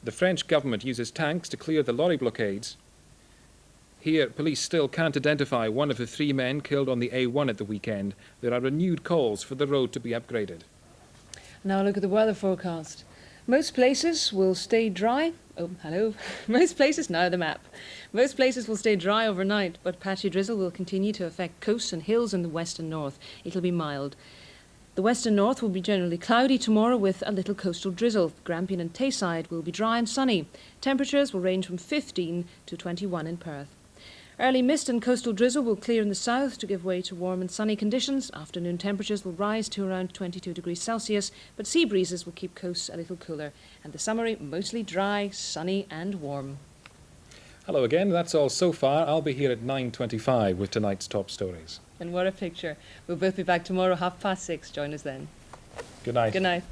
The French government uses tanks to clear the lorry blockades. Here, police still can't identify one of the 3 men killed on the A1 at the weekend. There are renewed calls for the road to be upgraded. Now look at the weather forecast. Most places will stay dry. Oh, hello. Most places, now the map. Most places will stay dry overnight, but patchy drizzle will continue to affect coasts and hills in the west and north. It'll be mild. The west and north will be generally cloudy tomorrow with a little coastal drizzle. Grampian and Tayside will be dry and sunny. Temperatures will range from 15 to 21 in Perth. Early mist and coastal drizzle will clear in the south to give way to warm and sunny conditions. Afternoon temperatures will rise to around 22 degrees Celsius, but sea breezes will keep coasts a little cooler. And the summary, mostly dry, sunny and warm. Hello again, that's all so far. I'll be here at 9:25 with tonight's top stories. And what a picture. We'll both be back tomorrow 6:30. Join us then. Good night. Good night.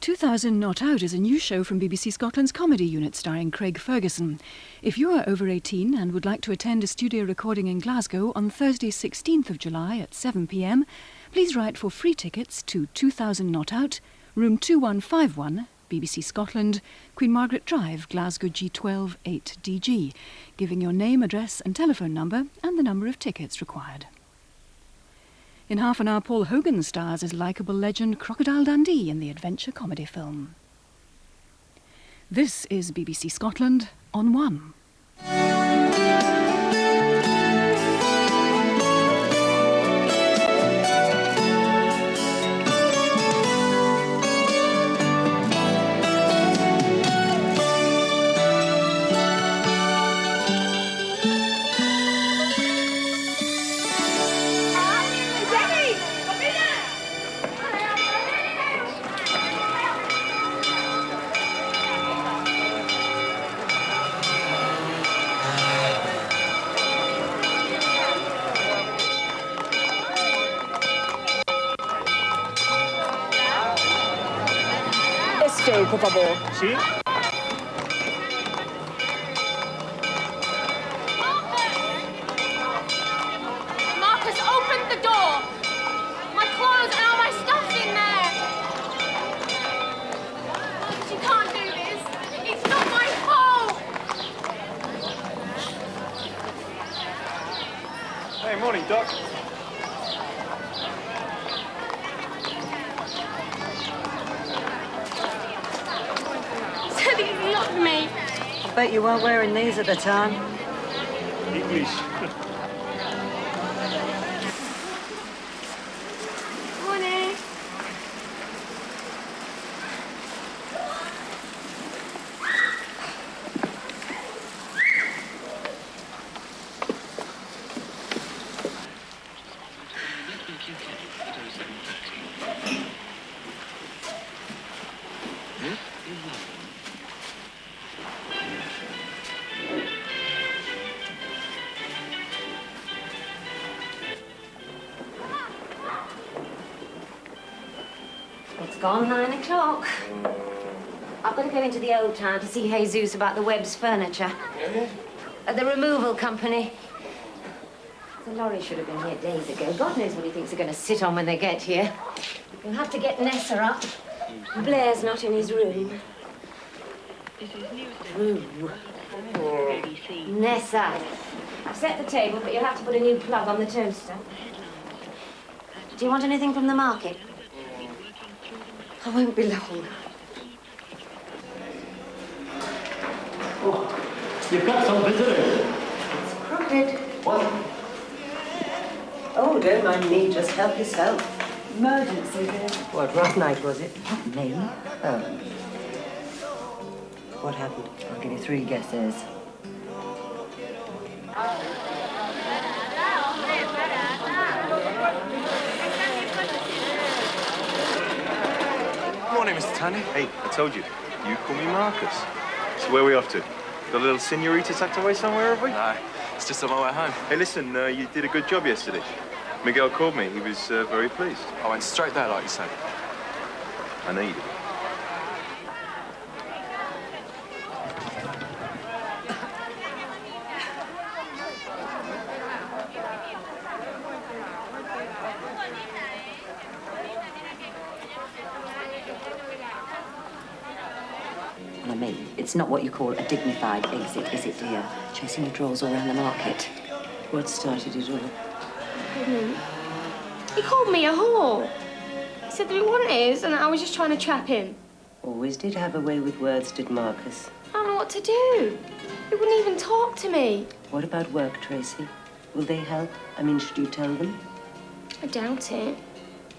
2000 Not Out is a new show from BBC Scotland's comedy unit starring Craig Ferguson. If you are over 18 and would like to attend a studio recording in Glasgow on Thursday 16th of July at 7 p.m, please write for free tickets to 2000 Not Out, room 2151, BBC Scotland, Queen Margaret Drive, Glasgow G12 8DG, giving your name, address and telephone number and the number of tickets required. In half an hour, Paul Hogan stars as likeable legend Crocodile Dundee in the adventure comedy film. This is BBC Scotland on One. Por favor. ¿Sí? Marcus, open the door. My clothes and all my stuff's in there. You can't do this. It's not my fault. Hey, morning, Doc. Me. I bet you weren't wearing these at the time. English. Morning. It's gone 9 o'clock. I've got to go into the old town to see Jesus about the Webb's furniture. At the removal company. The lorry should have been here days ago. God knows what he thinks they're going to sit on when they get here. We'll have to get Nessa up. Blair's not in his room. Ooh. Nessa. I've set the table, but you'll have to put a new plug on the toaster. Do you want anything from the market? I won't be long. Oh, you've got some visitors. It's crooked. What? Oh, don't mind me. Just help yourself. Emergency, dear. What, rough night, was it? Not me. Oh. What happened? I'll give you 3 guesses. Morning, Mr. Tanny. Hey, I told you. You call me Marcus. So where are we off to? Got a little senorita tucked away somewhere, have we? No, it's just on my way home. Hey, listen, you did a good job yesterday. Miguel called me. He was very pleased. I went straight there, like you say. I know you did. And I mean, it's not what you call a dignified exit, is it, dear? Chasing your drawers all around the market. What started it all? He called me a whore. He said that it wasn't his and that I was just trying to trap him. Always did have a way with words, did Marcus. I don't know what to do. He wouldn't even talk to me. What about work, Tracy? Will they help? I mean, should you tell them? I doubt it.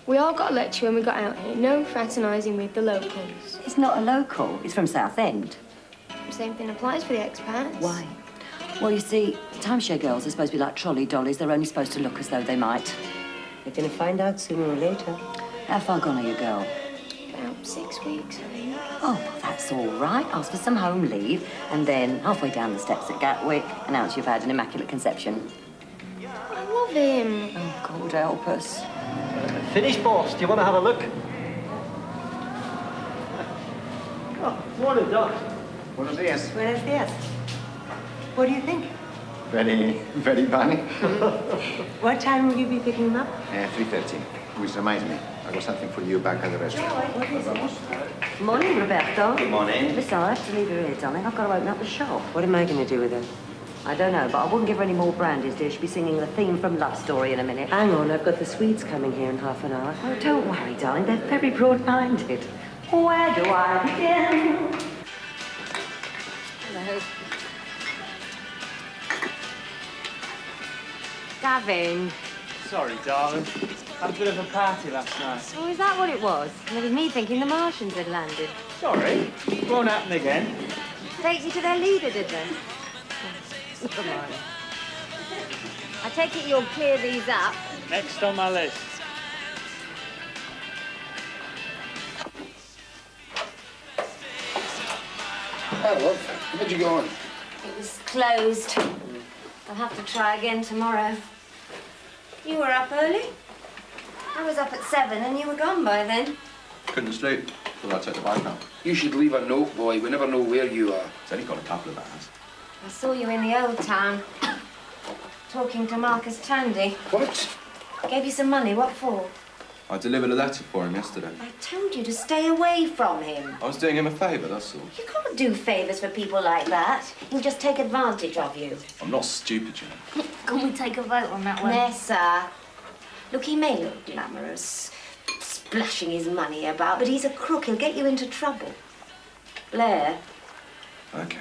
We all got a lecture when we got out here. No fraternising with the locals. He's not a local. He's from Southend. Same thing applies for the expats. Why? Well, you see, timeshare girls are supposed to be like trolley dollies. They're only supposed to look as though they might. You're going to find out sooner or later. How far gone are you, girl? About 6 weeks, I think. Oh, well, that's all right. Ask for some home leave, and then halfway down the steps at Gatwick, announce you've had an immaculate conception. I love him. Oh, God help us. Finished, boss. Do you want to have a look? Oh, morning, Doc. Buenos días. Buenos dias. What do you think? Very funny. What time will you be picking him up? 3:30, which reminds me, I got something for you back at the restaurant. What is it? Morning, Roberto. Good morning. Listen, I have to leave her here, darling. I've got to open up the shop. What am I going to do with her? I don't know, but I wouldn't give her any more brandies, dear. She'll be singing the theme from Love Story in a minute. Hang on, I've got the Swedes coming here in half an hour. Oh, don't worry, darling. They're very broad-minded. Where do I begin? Hello. Gavin. Sorry, darling. Had a bit of a party last night. Oh, is that what it was? And it was me thinking the Martians had landed. Sorry. Won't happen again. Take you to their leader, did they? Come on. I take it you'll clear these up. Next on my list. Hi, love. Where'd you go on? It was closed. I'll have to try again tomorrow. You were up early? I was up at 7 and you were gone by then. Couldn't sleep. Thought I'd take the bike out. You should leave a note, boy. We never know where you are. It's only got a couple of hours. I saw you in the old town, talking to Marcus Tandy. What? Gave you some money. What for? I delivered a letter for him yesterday. I told you to stay away from him. I was doing him a favour, that's all. You can't do favours for people like that. He'll just take advantage of you. I'm not stupid, you know. Can we take a vote on that one? Nessa. Look, he may look glamorous, splashing his money about, but he's a crook. He'll get you into trouble. Blair. Okay.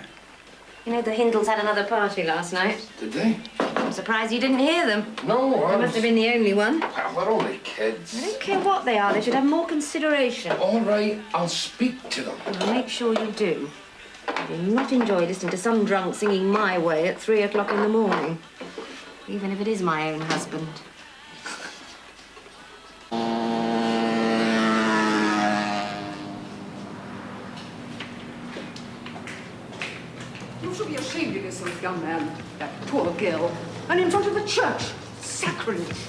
You know, the Hindles had another party last night. Did they? I'm surprised you didn't hear them. No, I must have been the only one. Well, they're only kids. I don't care what they are. They should have more consideration. All right, I'll speak to them. Well, make sure you do. I do not enjoy listening to some drunk singing My Way at 3 o'clock in the morning. Even if it is my own husband. You should be ashamed of yourself, young man. That poor girl. And in front of the church. Sacrilege.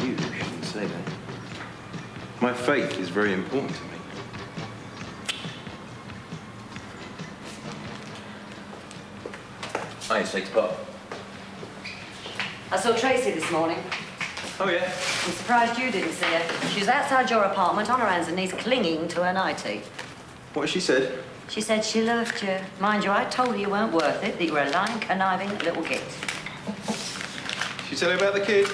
You shouldn't say that. My faith is very important to me. Hi, Six Pop. I saw Tracy this morning. Oh, yeah? I'm surprised you didn't see her. She was outside your apartment on her hands and knees clinging to her nightie. What has she said? She said she loved you. Mind you, I told her you weren't worth it, that you were a lying, conniving little git. She said about the kid?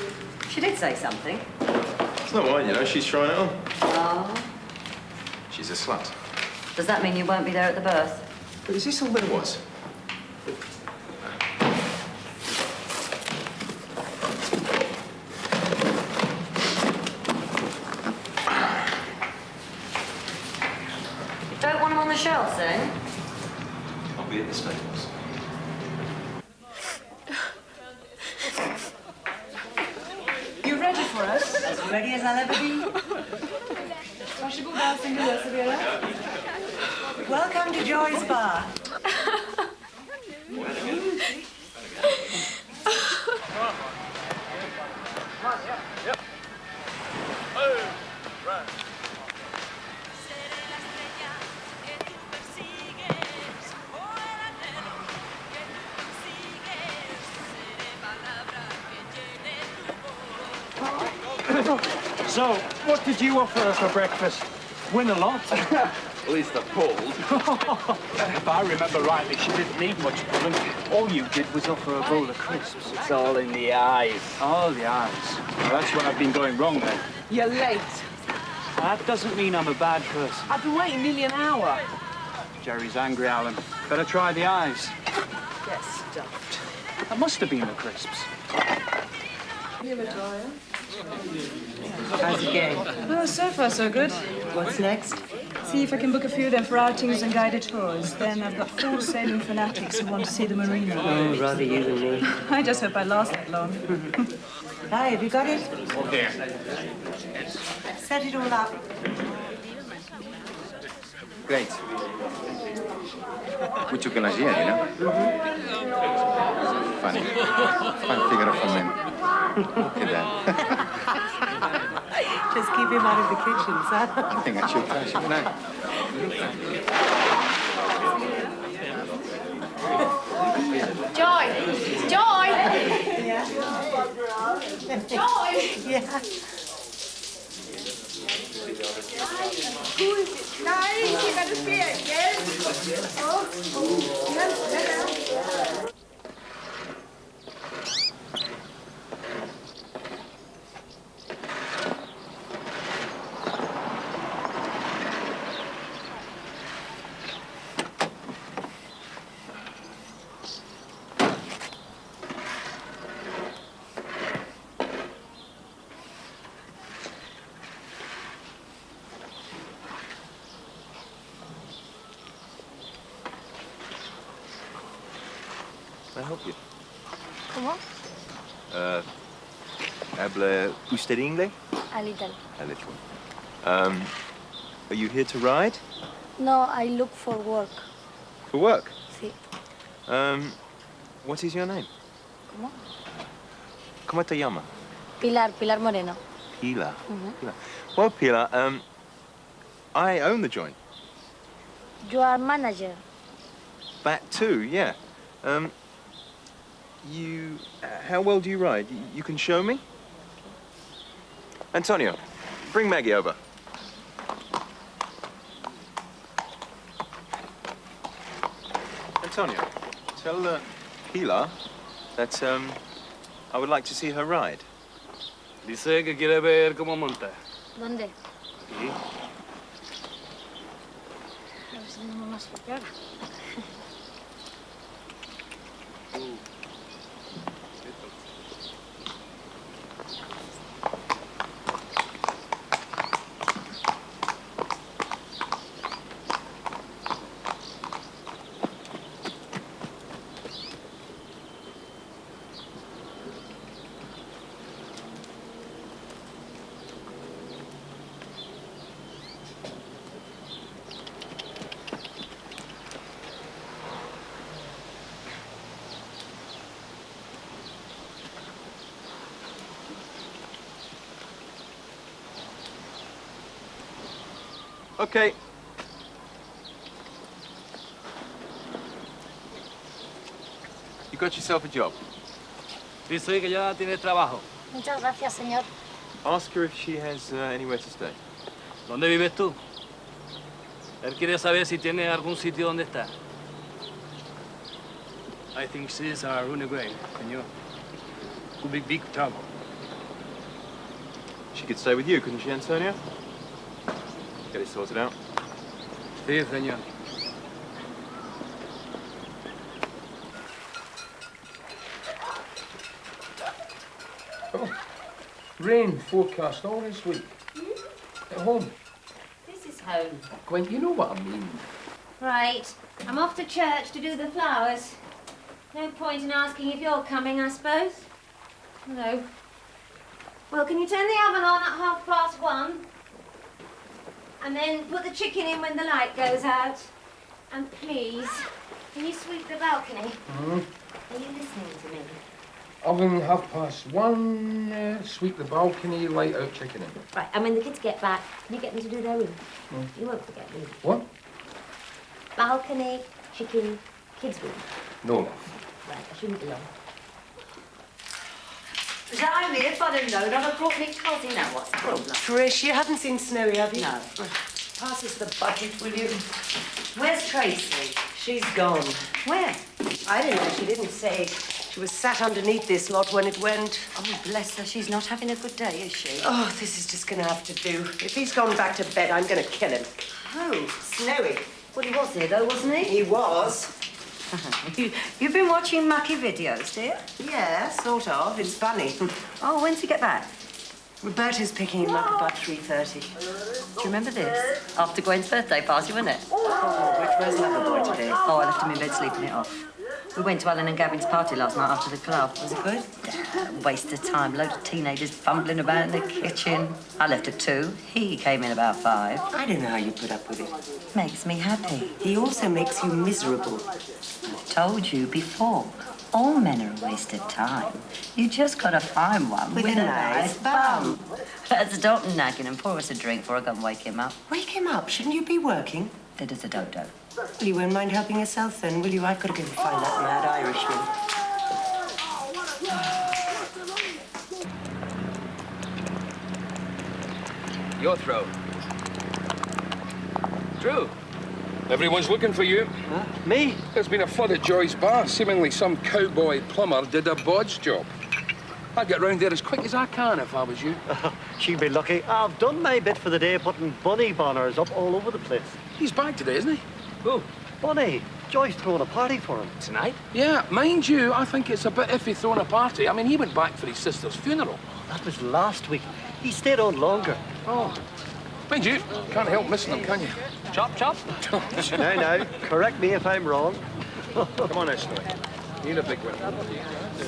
She did say something. It's not mine, you know. She's trying it on. Oh. She's a slut. Does that mean you won't be there at the birth? But is this all there was? Don't want them on the shelves, eh? I'll be at the stables. You ready for us? As ready as I'll ever be. Varsågod, allting du servera. Welcome to Joy's Bar. So, what did you offer her for breakfast? Win a lot? At least they're pulled. If I remember rightly, she didn't need much pulling. All you did was offer a bowl of crisps. It's all in the eyes. Oh, the eyes. Well, that's where I've been going wrong then. You're late. That doesn't mean I'm a bad person. I've been waiting nearly an hour. Jerry's angry, Alan. Better try the eyes. Get stuffed. That must have been the crisps. How's it going? Oh, so far so good. What's next? See if I can book a few of them for outings and guided tours. Then I've got 4 sailing fanatics who want to see the marina. Oh, rather you than me. I just hope I last that long. Hi, have you got it? Okay. Set it all up. Great. We took it last year, you know? Funny. Fun figure of a man. Look at that. Just keep him out of the kitchen, son. I think I should touch him now. Joy! Joy! Yeah. Joy! Yeah. Who is it? Nice, you're gonna see it, yes? Oh, yes. Can I help you? ¿Cómo? ¿Habla usted inglés? A little. A little. Are you here to ride? No, I look for work. For work? Sí. What is your name? ¿Cómo? ¿Cómo te llama? Pilar, Pilar Moreno. Pilar. Mhm. Pilar. Well, Pilar, I own the joint. You are manager. That too, yeah. How well do you ride? You can show me? Antonio, bring Maggie over. Antonio, tell Pilar that I would like to see her ride. Dice que quiere ver cómo monta. ¿Dónde? Sí. A ver si no me más pegar. Okay. You got yourself a job. Dice que ya tiene trabajo. Muchas gracias, señor. Ask her if she has anywhere to stay. ¿Dónde vives tú? Él quiere saber si tiene algún sitio donde estar. I think she's a runaway, señor. Could be big trouble. She could stay with you, couldn't she, Antonio? Get it sorted out. Sí, señor. Oh, rain forecast all this week. At home. This is home. Gwen, you know what I mean. Right. I'm off to church to do the flowers. No point in asking if you're coming, I suppose. No. Well, can you turn the oven on at 1:30? And then put the chicken in when the light goes out. And please, can you sweep the balcony? Mm-hmm. Are you listening to me? Oven 1:30, sweep the balcony, light out chicken in. Right, and when the kids get back, can you get them to do their room? Mm. You won't forget, will you? What? Balcony, chicken, kids' room. No, love. Right, I shouldn't be long. Is that only if I'd have known, I'd have brought Nick Cosy now. What's the problem? Trish, you haven't seen Snowy, have you? No. Pass us the bucket, will you? Where's Tracy? She's gone. Where? I don't know. She didn't say. She was sat underneath this lot when it went. Oh, bless her. She's not having a good day, is she? Oh, this is just going to have to do. If he's gone back to bed, I'm going to kill him. Oh. Snowy. Well, he was here, though, wasn't he? He was. You've been watching mucky videos, dear? Yeah, sort of. It's funny. Oh, when's he get back? Roberta's picking him up about 3:30. Do you remember this? After Gwen's birthday party, wasn't it? Oh, where's Loverboy today? Oh, I left him in bed sleeping it off. We went to Alan and Gavin's party last night after the club. Was it good? Waste of time. Loads of teenagers fumbling about in the kitchen. I left at 2. He came in about 5. I don't know how you put up with it. Makes me happy. He also makes you miserable. Told you before. All men are a waste of time. You just gotta find one With a nice bum. Let's stop nagging and pour us a drink before I go and wake him up. Wake him up. Shouldn't you be working? Dead as a dodo. Well, you won't mind helping yourself then, will you? I've got to go and find that mad Irishman. Your throw. Drew. Everyone's looking for you. Huh? Me? There's been a flood at Joy's bar. Seemingly some cowboy plumber did a bodge job. I'd get round there as quick as I can if I was you. She'd be lucky. I've done my bit for the day, putting bunny banners up all over the place. He's back today, isn't he? Who? Bunny. Joy's throwing a party for him. Tonight? Yeah, mind you, I think it's a bit iffy throwing a party. I mean, he went back for his sister's funeral. That was last week. He stayed on longer. Oh. Mind you, can't help missing him, can you? Chop, chop. Now, correct me if I'm wrong. Come on, Ashley. Need a big one.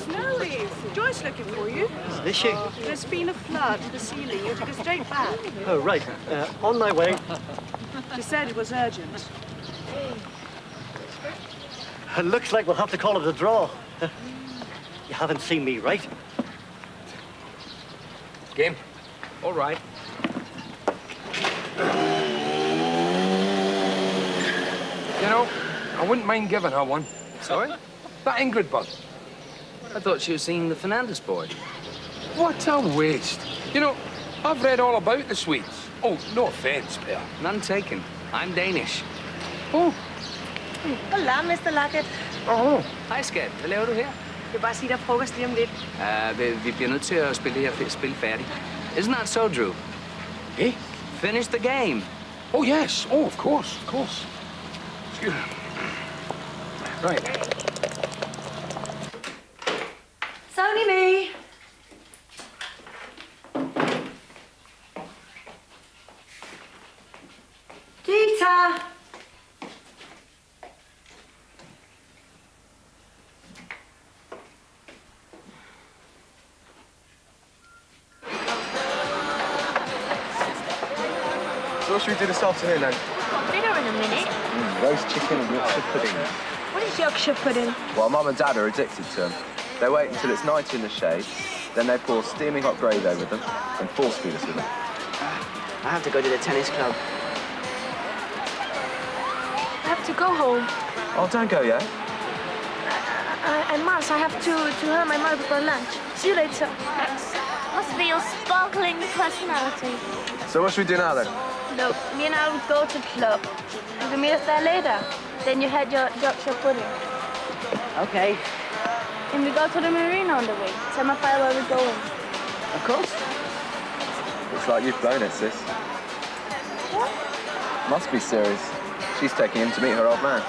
Snowy, Joy's looking for you. Is she? There's been a flood to the ceiling. You have to go straight back. Oh, right. On my way. She said it was urgent. It looks like we'll have to call it a draw. You haven't seen me, right? Game. All right. You know, I wouldn't mind giving her one. Sorry? That Ingrid bud. I thought she was seeing the Fernandez boy. What a waste. You know, I've read all about the Swedes. Oh, no offence, Per. None taken. I'm Danish. Oh. Hola, Mr. Lackett. Oh. Hej, skat. Hvad laver du her? Jeg vil bare sige, der er frokost lige om lidt. Vi bliver nødt til at spille det her spil færdigt. Isn't that so, Drew? Eh? Finish the game. Oh, yes. Oh, of course, of course. Excuse me. Right. It's only me. Dita! So what should we do this afternoon, then? Dinner in a minute. Roast chicken and Yorkshire pudding. What is Yorkshire pudding? Well, Mum and Dad are addicted to them. They wait until it's 90 in the shade, then they pour steaming hot gravy over them and force feed us with them. I have to go to the tennis club. I have to go home. Oh, don't go yet. And Mars, I have to help my mother for lunch. See you later. Must be your sparkling personality. So what should we do now, then? Look, me and I will go to the club. You can meet us there later. Then you had your Yorkshire pudding. Okay. And we go to the marina on the way. Tell my father where we're going. Of course. Looks like you've blown it, sis. What? Must be serious. She's taking him to meet her old man.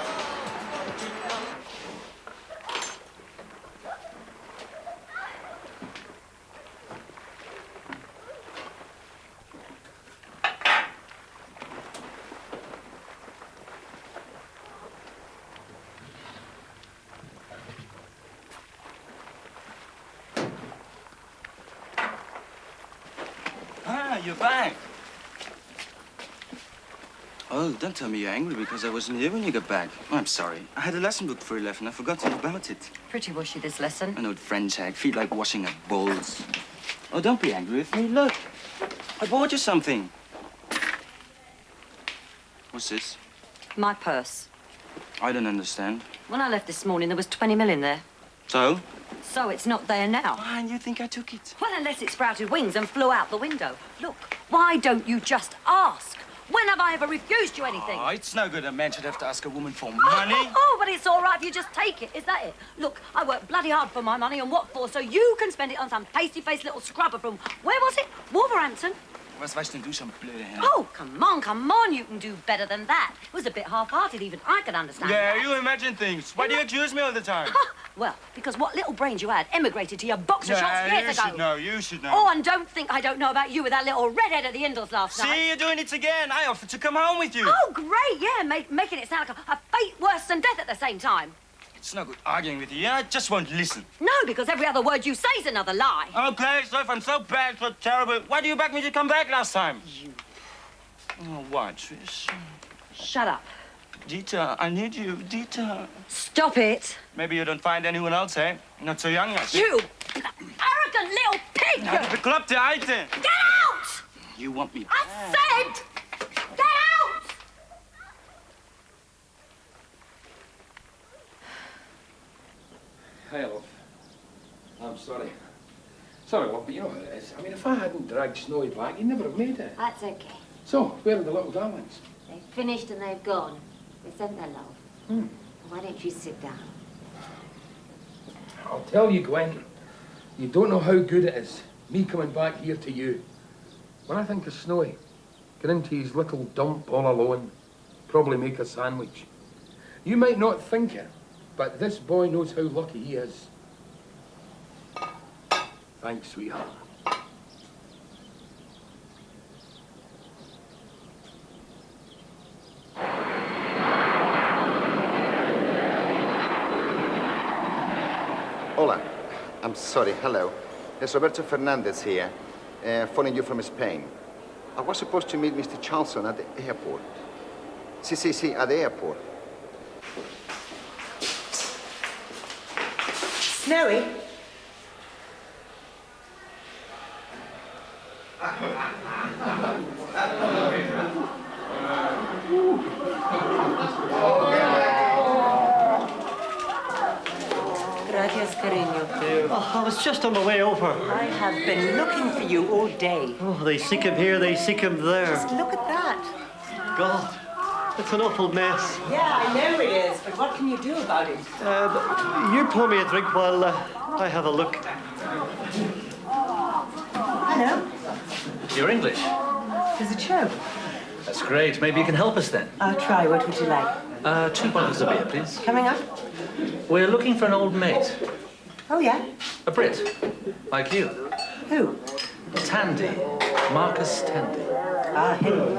Ah, you're back. Oh, don't tell me you're angry because I wasn't here when you got back. Oh, I'm sorry. I had a lesson booked for 11. I forgot all about it. Pretty washy, this lesson. An old French hag. Feet like washing up bowls. Oh, don't be angry with me. Look, I bought you something. What's this? My purse. I don't understand. When I left this morning, there was 20 mil in there. So? So it's not there now. Why, and you think I took it? Well, unless it sprouted wings and flew out the window. Look, why don't you just ask? When have I ever refused you anything? Oh, it's no good a man should have to ask a woman for money. Oh, but it's all right if you just take it. Is that it? Look, I work bloody hard for my money, and what for? So you can spend it on some pasty-faced little scrubber from, where was it? Wolverhampton. Was weißt denn du schon blöde Henne? Oh, come on, you can do better than that. It was a bit half-hearted, even I could understand Yeah, that. you imagine things. Why do you accuse me all the time? Well, because what little brains you had emigrated to your boxer shorts years ago. You should know. Oh, and don't think I don't know about you with that little redhead at the Indoors last night. See, you're doing it again. I offered to come home with you. Oh, great, yeah, making it sound like a fate worse than death at the same time. It's no good arguing with you. Yeah, I just won't listen. No, because every other word you say is another lie. Okay, so if I'm so bad, so terrible, why do you beg me to come back last time? You. Oh, why, Trish? Shut up. Dita, I need you. Dita. Stop it. Maybe you don't find anyone else, eh? Not so young, I see. You arrogant little pig! Ja, du bekloppte Alte. Get out! You want me I said, get out! Hey, love. I'm sorry. Sorry, love, but you know what it is. I mean, if I hadn't dragged Snowy back, you'd never have made it. That's okay. So, where are the little darlings? They've finished and they've gone. They sent their love. Why don't you sit down? I'll tell you, Gwen, you don't know how good it is, me coming back here to you. When I think of Snowy, get into his little dump all alone, probably make a sandwich. You might not think it, but this boy knows how lucky he is. Thanks, sweetheart. Hola. I'm sorry. Hello. It's Roberto Fernandez here, phoning you from Spain. I was supposed to meet Mr. Charlson at the airport. Si, at the airport. Snowy? Gracias, cariño. Oh, I was just on my way over. I have been looking for you all day. Oh, they seek him here, they seek him there. Just look at that. God, it's an awful mess. Yeah, I know it is, but what can you do about it? You pour me a drink while I have a look. Hello? You're English? Does it show? That's great. Maybe you can help us then. I'll try. What would you like? 2 bottles of beer, please. Coming up? We're looking for an old mate. Oh, yeah? A Brit. Like you. Who? Tandy. Marcus Tandy. Ah, him.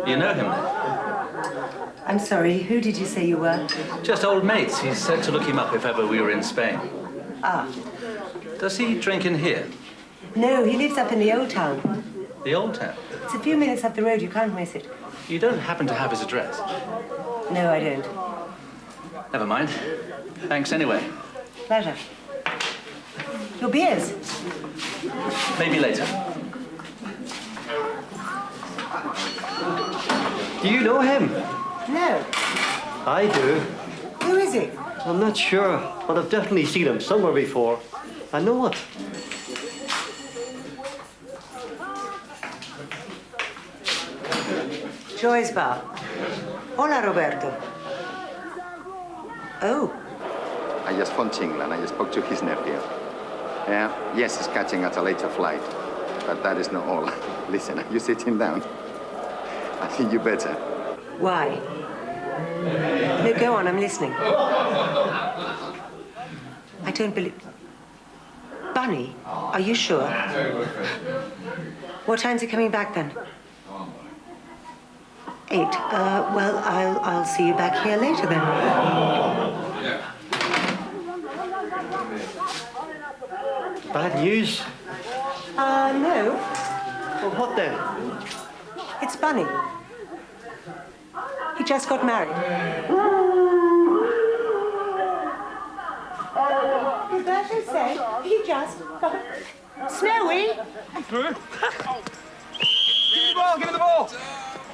You know him then? I'm sorry, who did you say you were? Just old mates. He said to look him up if ever we were in Spain. Ah. Does he drink in here? No, he lives up in the old town. The old town? It's a few minutes up the road, you can't miss it. You don't happen to have his address? No, I don't. Never mind. Thanks anyway. Pleasure. Your beers? Maybe later. Do you know him? No. I do. Who is he? I'm not sure, but I've definitely seen him somewhere before. I know it. Joy's Bar. Hola, Roberto. Oh. I just phoned England. I just spoke to his nephew. Yes, he's catching at a later flight. But that is not all. Listen, you sitting down? I think you better. Why? No, go on, I'm listening. I don't believe... Bunny, are you sure? What time's he coming back then? 8. Well, I'll see you back here later then. Bad news? No. Well, what then? It's Bunny. He just got married. Roberto said he just got... Snowy! Give me the ball, give me the ball!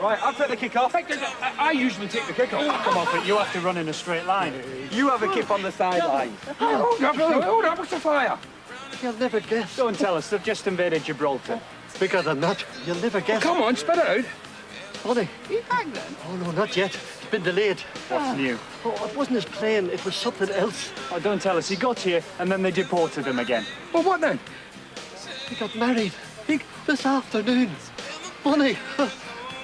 Right, I'll take the kick off. I usually take the kick off. Come on, but you have to run in a straight line. You have a kick on the sideline. Hold up, what's the fire? You'll never guess. Don't tell us, they've just invaded Gibraltar. Bigger than that, you'll never guess. Come on, spit it out. Funny. You back then? Oh, no, not yet. It's been delayed. What's new? Oh, it wasn't his plane. It was something else. Oh, don't tell us. He got here and then they deported him again. Well, what then? He got married. This afternoon. Funny. Are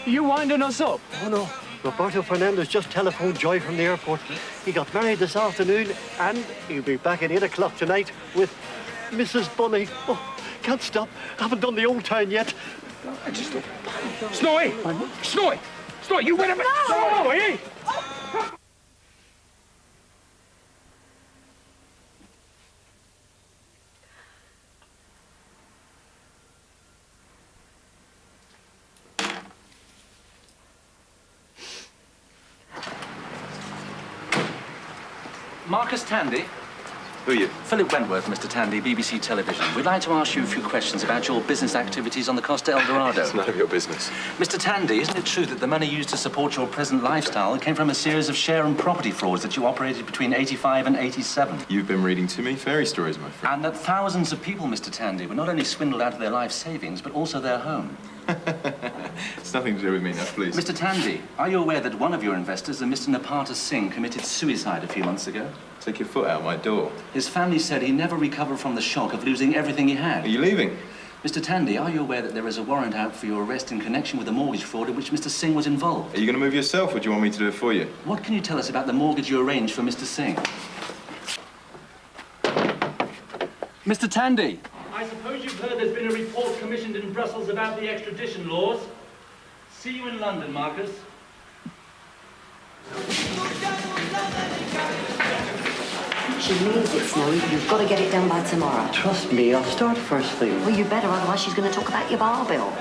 you winding us up? Oh, no. Roberto Fernandez just telephoned Joy from the airport. He got married this afternoon and he'll be back at 8 o'clock tonight with Mrs. Bunny. Oh, can't stop. Haven't done the old town yet. I just don't... Snowy! Snowy! Snowy, you wait a minute! Snowy! Marcus Tandy? Who are you? Philip Wentworth, Mr. Tandy, BBC Television. We'd like to ask you a few questions about your business activities on the Costa Eldorado. It's none of your business. Mr. Tandy, isn't it true that the money used to support your present lifestyle came from a series of share and property frauds that you operated between 85 and 87? You've been reading too many fairy stories, my friend. And that thousands of people, Mr. Tandy, were not only swindled out of their life savings, but also their home. It's nothing to do with me now, please. Mr. Tandy, are you aware that one of your investors, a Mr. Napata Singh, committed suicide a few months ago? Take your foot out my door. His family said he never recovered from the shock of losing everything he had. Are you leaving? Mr. Tandy, are you aware that there is a warrant out for your arrest in connection with a mortgage fraud in which Mr. Singh was involved? Are you going to move yourself, or do you want me to do it for you? What can you tell us about the mortgage you arranged for Mr. Singh? Mr. Tandy! I suppose you've heard there's been a report commissioned in Brussels about the extradition laws. See you in London, Marcus. She means it, Snowy. You've got to get it done by tomorrow. Trust me, I'll start first thing. Well, you better, otherwise she's going to talk about your bar bill.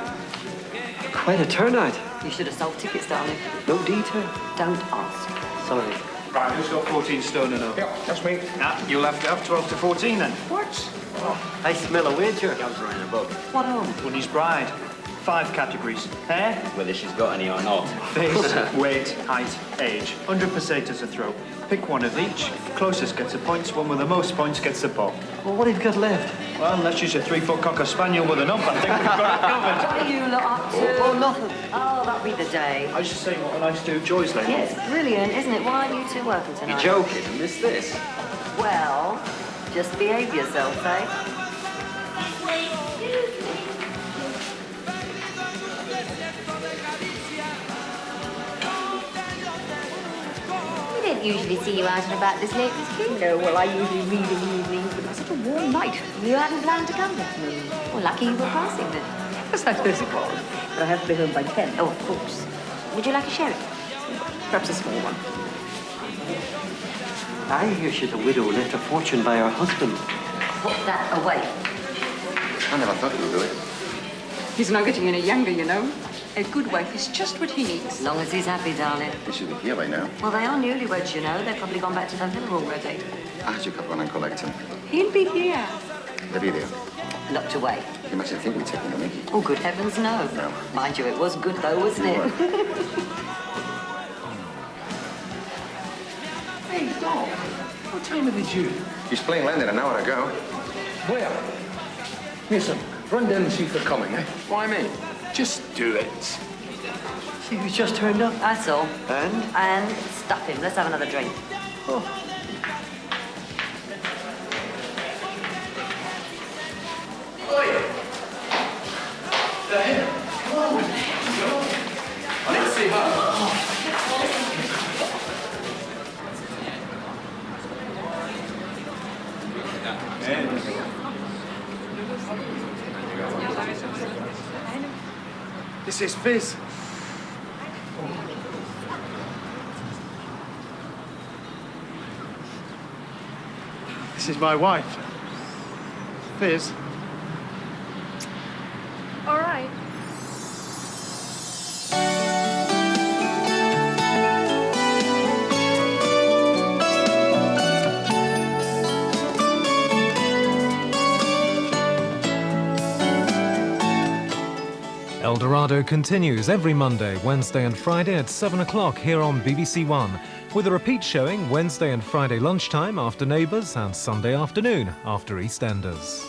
Quite a turnout. You should have sold tickets, darling. No detail. Don't ask. Sorry. Right, who's got 14 stone and up? Yeah, that's me. Nah, you'll have to have 12 to 14 then. What? I smell a wager. What on? Bunny's bride. 5 categories. Hair, Whether she's got any or not. face, weight, height, age. 100 pesetas a throw. Pick one of each. Closest gets the points. One with the most points gets the pot. Well, what have you got left? Well, let's use a 3-foot cocker spaniel with an ump. I think we've got it covered. What are you lot up to? Oh, nothing. Oh, that'll be the day. I was just saying what a nice do Joy's lady. Yes, brilliant, isn't it? Why aren't you two working tonight? You're joking, I missed this. Well, just behave yourself, eh? We don't usually see you out and about this late, Miss King. No, well, I usually read in the evenings, but it was such a warm night. You hadn't planned to come with me. Well, lucky you were passing then. Yes, I suppose it was. But I have to be home by 10. Oh, of course. Would you like a sherry? Perhaps a small one. I hear she's a widow left a fortune by her husband. Put that away. I never thought you'd do it. He's not getting any younger, you know. A good wife is just what he needs. As long as he's happy, darling. He should be here by now. Well, they are newlyweds, you know. They've probably gone back to the villa already. I should come and collect him. He'll be here. The video. Locked away. You mustn't think we're taking the mickey. Oh, good heavens, no. No. Mind you, it was good, though, wasn't it? Hey, Doc. What time are they due? His plane landed an hour ago. Where? Mason, run down and see if they're coming, eh? Why me? Just do it. See who's just turned up? That's all. And? And stuff him. Let's have another drink. Oh. Let's see her. This is Fizz. This is my wife. Fizz. All right. Eldorado continues every Monday, Wednesday and Friday at 7 o'clock here on BBC One, with a repeat showing Wednesday and Friday lunchtime after Neighbours and Sunday afternoon after EastEnders.